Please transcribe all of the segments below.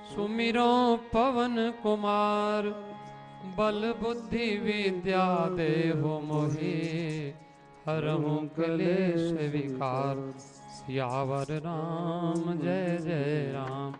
सुमिरो पवन कुमार, बल बुद्धि विद्या देहु मोहि, हरहु क्लेश विकार। सियावर राम जय जय राम,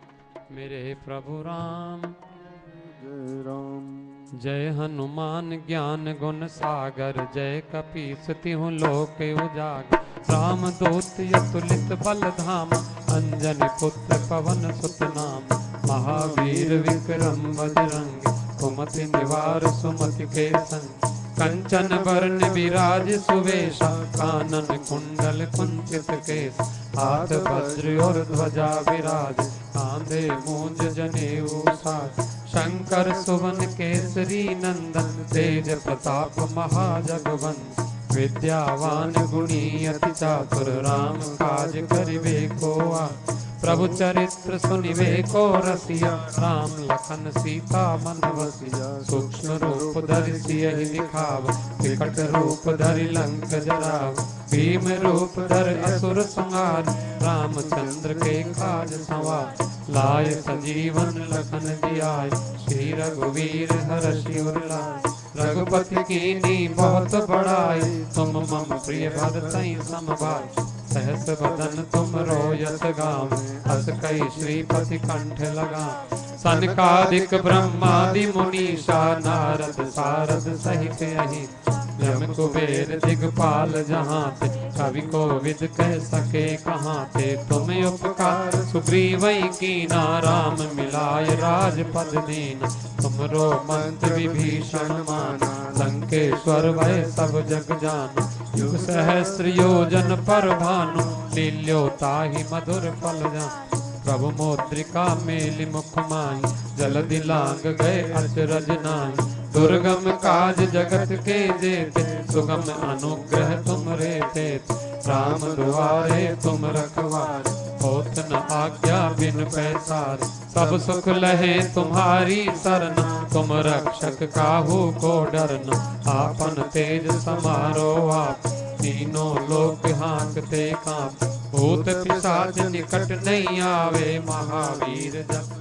मेरे प्रभु राम जय राम। जय हनुमान ज्ञान गुण सागर, जय कपीस तिहु लोक उजागर। राम दूत अतुलित बल धाम, अंजनी पुत्र पवन सुत नाम। महावीर विक्रम बजरंग, कुमति निवार सुमति के संग। कंचन वर्ण विराज सुवेशा, कानन कुंडल कुंचित केश। हाथ वज्र और ध्वजा विराज, कांधे मूंज जनेऊ साज। शंकर सुवन केसरी नंदन, तेज प्रताप महाजगवंदन। विद्यावान गुणी अति चातुर, राम काज करिबे को आतुर। प्रभु चरित्र सुनिबे को रसिया, राम लखन सीता मन बसिया। सूक्ष्म रूप धरि सियहि दिखाव, विकट रूप धरि लंक जराव। भीम रूप धरि असुर संहार, रामचंद्र के काज संवार। लाय सजीवन लखन जियाय, श्री रघुवीर हर्षि उर लाय। रघुपति कीन्ही बहुत बड़ाई, तुम मम प्रिय भरतहि सम भाई। सहस बदन तुम रोयस गाम, हस कई श्रीपति कंठ लगाम। सनकादिक ब्रह्मादि मुनीषा, नारद सारद सहित अहित। यम कुबेर दिगपाल जहांते, कवि कोविद कह सके कहाते। तुम उपकार सुग्रीवै कीना, राम मिलाय राजपद दीना। तुमरो मंत्र विभीषण माना, लंकेश्वर भय सब जग जाना। युग सहस्र योजन पर भानु, लील्यो ताहि मधुर फल जानु। प्रभु मुद्रिका मेलि मुख माहि, जलधि लांग गए अचरज नाहि। दुर्गम काज जगत के जेते, सुगम अनुग्रह तुमरे तेते। राम दुआरे तुम रखवारे, होत न आज्ञा बिन पैसारे। सब सुख लहे तुम्हारी सरना, तुम रक्षक काहू को डरना। आपन तेज समारो आप, तीनों लोक हांकते कांप। भूत पिशाच निकट नहीं आवे, महावीर जप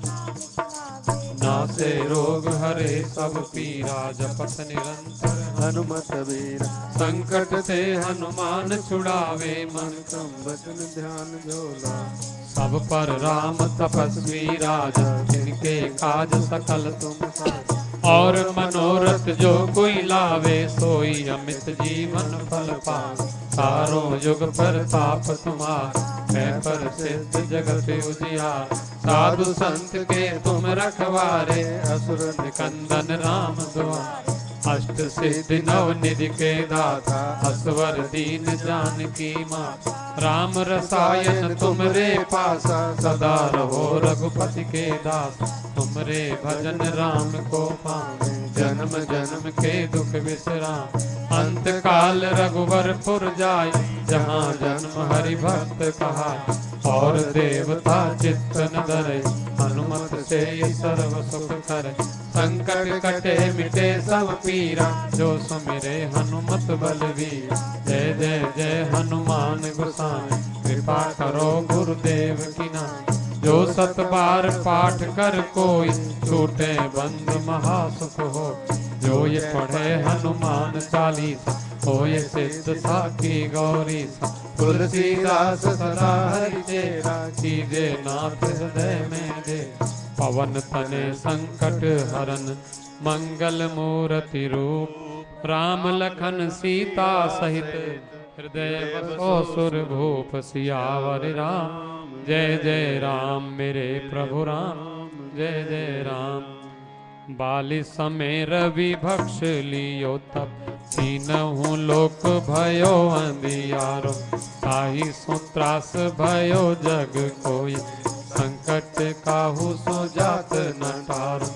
नासे रोग हरे सब पीरा। जपत निरंतर हनुमत वीर, संकट से हनुमान छुड़ावे। मन क्रम वचन ध्यान झोला। सब पर राम तपस्वी राजा, जिनके काज सकल तुम साजा। और मनोरथ जो कोई लावे, सोई अमित जीवन फल पावे। चारों युग प्रताप तुम्हारा, है पर सिद्ध जगत उजियार। साधु संत के तुम रखवारे, असुर निकंदन राम दुआरे। अष्ट सिद्धि नव निधि के दाता, असवर दीन जानकी माता। राम रसायन तुमरे पासा, सदा रहो रघुपति के दास। तुमरे भजन राम को पावे, जन्म जन्म के दुख विश्राम। अंत काल रघुवरपुर जाय, जहाँ जन्म हरि भक्त कहाय। और देवता चित्त न धरे, हनुमत से सर्व सुख करे। संकट कटे मिटे सब पीरा, जो सुमिरे हनुमत बलवीर। जय जय जय हनुमान गोसाई, कृपा करो गुरुदेव की नाई। जो सत बार पाठ कर कोई, छूटे बंद महासुख हो। जो ये पढ़े हनुमान चालीसा, होए सिद्ध साखी गौरी सा। तुलसीदास सदा हरि चेरा, कीजे नाथ हृदय में दे। पवन तने संकट हरन, मंगल मूर्ति रूप। राम लखन सीता सहित, हृदय बसो सुर भूप। सियावर राम जय जय राम, मेरे प्रभु राम जय जय राम। बाली समय रवि भक्ष लियो तब, तीनहु लोक भयो अंधियारो। ताहि सो त्रास भयो जग कोई, संकट काहू सो जात न टारो।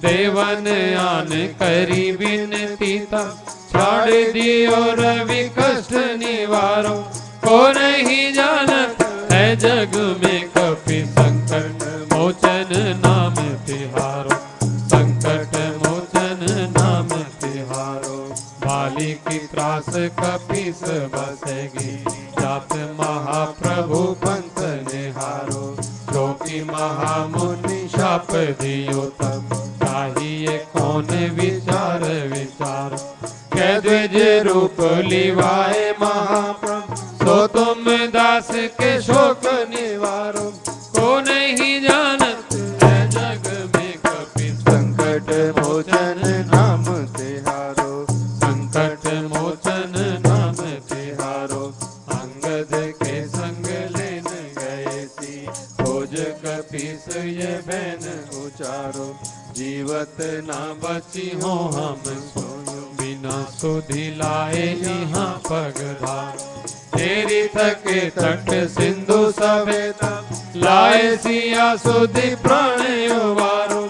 देवन आन करी विनती तब, छाड़ दियो रवि कष्ट निवारो। को नहीं जानत है जग में कपि, संकट मोचन नाम तिहारो। संकट मोचन नाम तिहारो। बाली की त्रास कपीस बसेगी, जात महाप्रभु पंथ निहारो। जो कि महामुनि आप दियो तब चाहिए कौन विचार विचार। कै द्विज रूप लिवाए महाप्रभु सो तुम दास के शोक निवारो। को नहीं जानत है जग में कपि संकट मोचन नाम तिहारो। संकट मोचन नाम तिहारो। अंगद के संग लेन गए सी खोज कपीस ये बैन उचारो। जीवत ना बची हो हम सोयो बिना सुधि लाए यहाँ पगधार। तेरी थके तट सिंधु सवेता लाए सिया सुधि प्राण उबारो।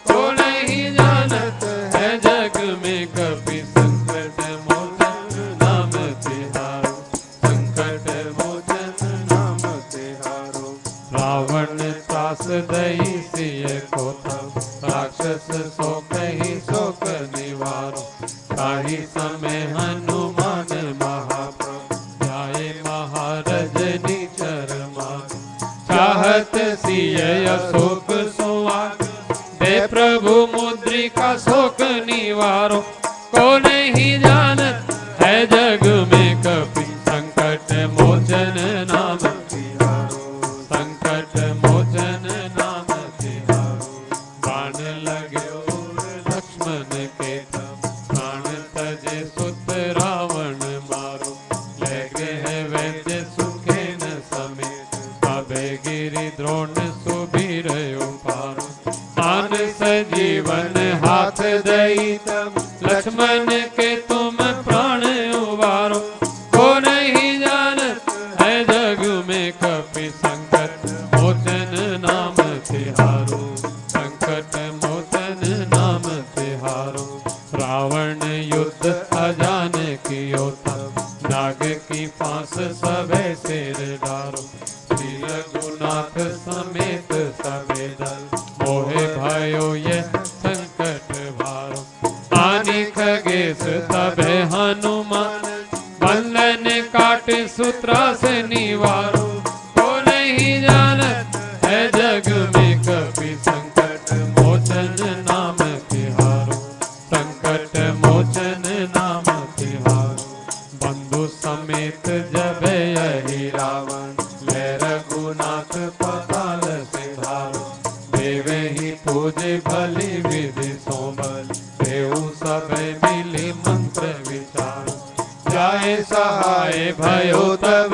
को नहीं जानत है जग में कपि संकट मोचन नाम तिहारो। संकट मोचन नाम तिहारो। रावण त्रास दई सिय को तब राक्षस सो कही शोक निवारो। ताहि समय हनुमान महाप्रभु जाए महारज निचर मान। चाहत सिय अशोक सुहाग दे प्रभु मुद्रिका शोक निवारो। को नहीं जानत है जग में कपि संकट मोचन नाम तिहारो। संकट मोचन नाम तिहारो। बाण लग्यो लक्ष्मण के तब प्राण तजे सुत रावण मारो। ले गृह वैद्य सुखेन समेत अभय गिरि द्रोण सुबीर पारो। आन सजीवन हाथ दई तब लक्ष्मण के तुम प्राण उबारो। को नहीं जानत है जग में कपि संकट मोचन नाम तिहारो। संकट मोचन नाम तिहारो। रावण युद्ध अजान कियो तब नाग की फांस सबे सिर डारो। श्री रघुनाथ समेत सबे दल मोहे भयो ये संकट भारो। आनि खगेश तबे हनुमान बंधन काट सूत्रा से निवारो। को नहीं जानत है जग में कपि संकट मोचन नाम तिहारो। संकट मोचन नाम तिहारो। बंधु समेत जब यही रावण ले रघुनाथ पताल सिधारो। देवे ही पूजे भली विधि सोबल देव सब मिली मंत्र विचारो। जाए सहाय भयो तब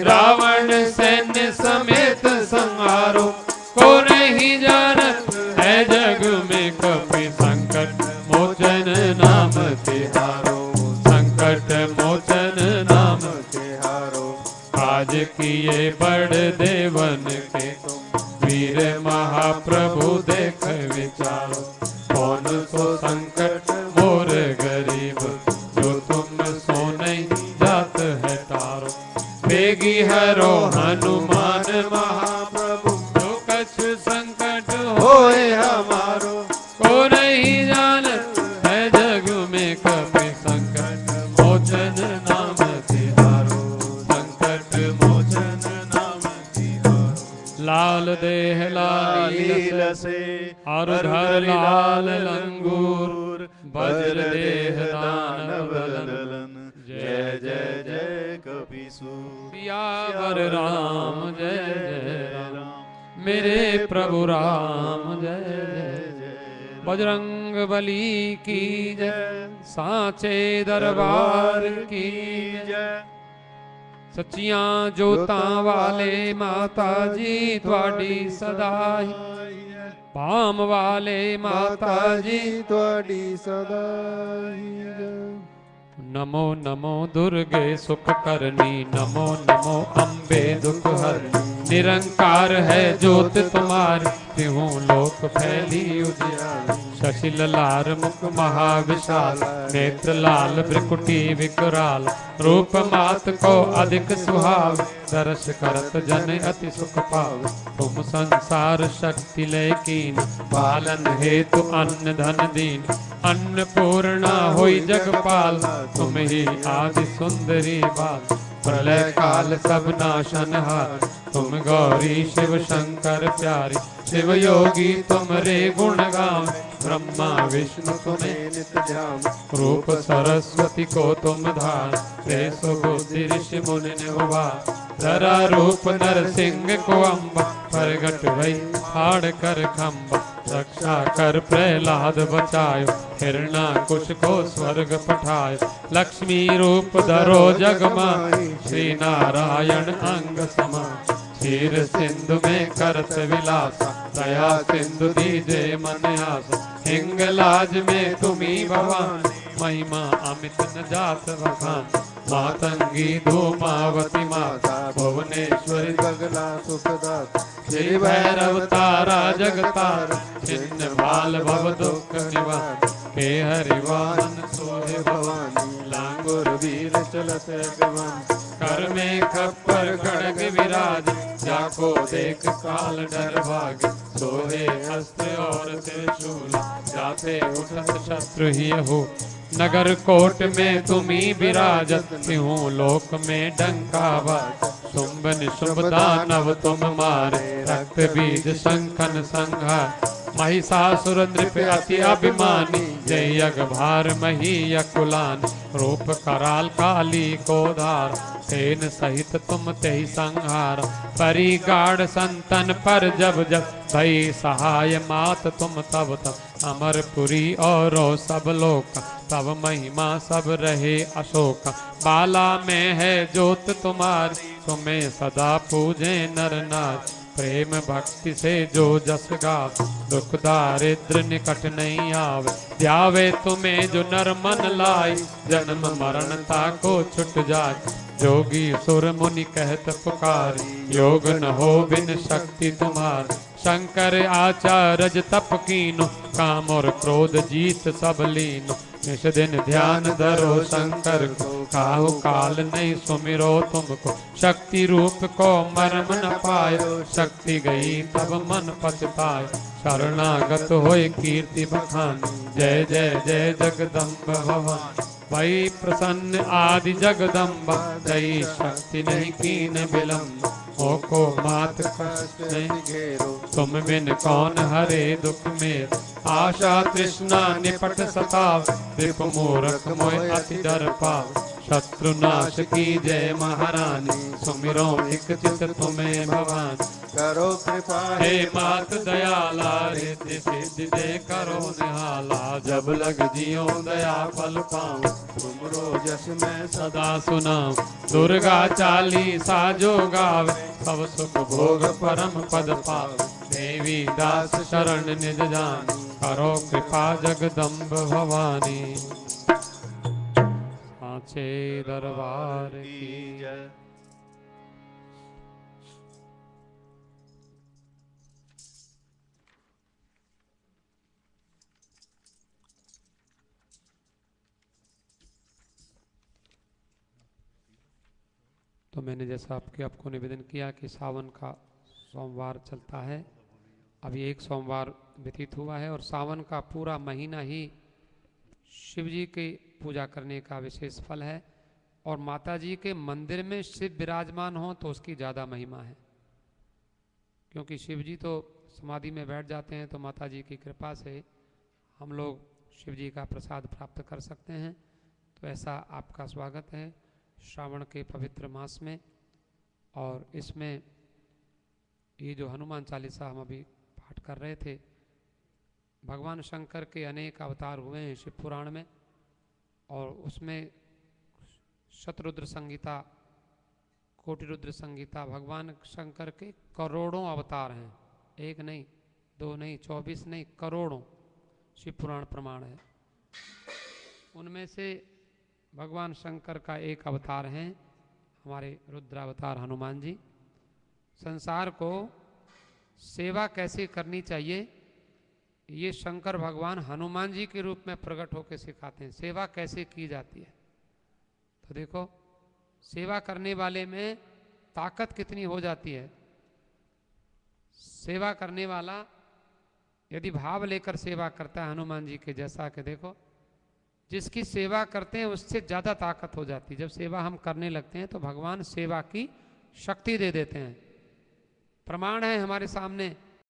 रावण सैन्य समेत संहारो। को नहीं जानत है जग में कपि संकट मोचन नाम तिहारो। संकट मोचन नाम तिहारो। काज किए बड़ देवन के तुम वीर महाप्रभु देख विचारो। कौन सो संकट मोर गरीब जो तुम सो नहीं जात है तारो। बेगी हरो हनुमान महाप्रभु जो कछु संकट होए हमारो। को नहीं जानत है जग में कपि संकट मोचन नाम तिहारो। संकट मोचन नाम तिहारो। लाल देह लाली लसे और धर लाल लंगूर वज्र देह दानव दलन। जय जय जय कपीसूर। सियावर राम जय जय राम मेरे प्रभु राम जय जय। बजरंग बली की जय सांचे दरबार की जय। सच्चियां जोतां वाले माता जी थोड़ी सदाई। पाम वाले माता जी थोड़ी सदाई। नमो नमो दुर्गे सुख करनी। नमो नमो अम्बे दुख हरनी। निरंकार है ज्योत तुम्हारी त्यों लोक फैली उजियारी। शशिल लाल मुख महाविशाल नेत्र लाल भ्रिकुटी विकराल। रूप मात को अधिक सुहाव दर्श करत जन अति सुख पाव। तुम संसार शक्ति लेकीन पालन हेतु अन्न धन दीन। अन्नपूर्णा होई जगपाल तुम ही आदि सुंदरी बाल। प्रलय काल सब नाशनहार तुम गौरी शिव शंकर प्यारी। शिव योगी तुमरे गुण गावे, ब्रह्मा विष्णु तुम्हें नित ध्यान, रूप सरस्वती को तुम धार, देश बुद्धि ऋषि मुनि ने उबार, धरा रूप नरसिंह को अम्बा, प्रगट भई फाड़ कर खम्बा, रक्षा कर प्रहलाद बचायो, हिरणाकुश को स्वर्ग पठायो, लक्ष्मी रूप धरो जग माही, श्री नारायण अंग समाय, क्षीर सिंधु में करत विलासा, दया सिंधु दीजे मन आसा, हिंगलाज में तुम्ही भवानी, महिमा अमित न जात बखान, मातंगी धूमावती माता, भुवनेश्वरी गगना सुखदाता, श्री भैरव तारा जगतार, छिन्न भाल भव दुख निवार, के हरिवाहन सोहे भवानी, लांगुर वीर चलत अगवान, कर में खप्पर खड़ग विराज, जाको देख काल डर भाग, सोहे अस्त्र और त्रिशूल, जाते उठत शत्रु ही हो, नगर कोट में तुम्ही विराजत, सिंह लोक में डंका बाज, शुंभ निशुंभ दानव तुम मारे, रक्त बीज शंखन संहार, महिषासुर नृप अति अभिमानी, जय यग भार मही यकुलान, रूप कराल काली को धार, सेन सहित तुम तेहि संहार, परी गाढ़ संतन पर जब जब, भई सहाय मात तुम तब तब, अमरपुरी और सब लोक, तब महिमा सब रहे अशोक, बाला में है ज्योत तुम्हारी, तुम्हें सदा पूजे नर नार, प्रेम भक्ति से जो जस गाव, दुख दारिद्र निकट नहीं आवे, ध्यावे तुम्हें जो नर मन लाए, जन्म मरण ताको छुट जाए, जोगी सुर मुनि कहत पुकार, योग न हो बिन शक्ति तुम्हार, शंकर आचार्य तप कीनो, काम और क्रोध जीत सब लीनो, निष दिन ध्यान धरो शंकर को, काहू काल नहीं सुमिरो तुमको, शक्ति रूप को मर्म न पायो, शक्ति गई तब मन पछतायो, शरणागत होय कीर्ति बखानी, जय जय जय जगदम्ब भवानी, भई प्रसन्न आदि जगदम्बा, दई शक्ति नहीं कीन विलम्ब, मोको मात कष्ट नहीं घेरो, तुम बिन कौन हरे दुख में, आशा तृष्णा निपट सताव, विप मूर्ख मोह अति डर पाव, शत्रु नाश की जय महारानी, सुमिरो एक चित तुम्हें भवानी, करो कृपा हे मात दयाला, रिद्धि सिद्धि दे करो निहाला, जब लग जियो दया फल पाऊं, तुमरो जस में सदा सुनाऊं, दुर्गा चालीसा जो गावे, सब सुख भोग परम पद पावे, देवी दास शरण निज जान, करो कृपा जगदम्ब भवानी, साचे दरबार की जय। तो मैंने जैसा आपको निवेदन किया कि सावन का सोमवार चलता है, अभी एक सोमवार व्यतीत हुआ है और सावन का पूरा महीना ही शिव जी की पूजा करने का विशेष फल है, और माता जी के मंदिर में शिव विराजमान हो तो उसकी ज़्यादा महिमा है, क्योंकि शिव जी तो समाधि में बैठ जाते हैं, तो माता जी की कृपा से हम लोग शिव जी का प्रसाद प्राप्त कर सकते हैं। तो ऐसा आपका स्वागत है श्रावण के पवित्र मास में, और इसमें ये जो हनुमान चालीसा हम अभी पाठ कर रहे थे, भगवान शंकर के अनेक अवतार हुए हैं शिव पुराण में, और उसमें शतरुद्र संगीता, कोटि रुद्र संगीता, भगवान शंकर के करोड़ों अवतार हैं, एक नहीं, दो नहीं, 24 नहीं, करोड़ों शिव पुराण प्रमाण है। उनमें से भगवान शंकर का एक अवतार हैं हमारे रुद्रावतार हनुमान जी। संसार को सेवा कैसे करनी चाहिए ये शंकर भगवान हनुमान जी के रूप में प्रकट होकर सिखाते हैं, सेवा कैसे की जाती है। तो देखो सेवा करने वाले में ताकत कितनी हो जाती है। सेवा करने वाला यदि भाव लेकर सेवा करता है हनुमान जी के जैसा, कि देखो जिसकी सेवा करते हैं उससे ज़्यादा ताकत हो जाती है। जब सेवा हम करने लगते हैं तो भगवान सेवा की शक्ति दे देते हैं। प्रमाण है हमारे सामने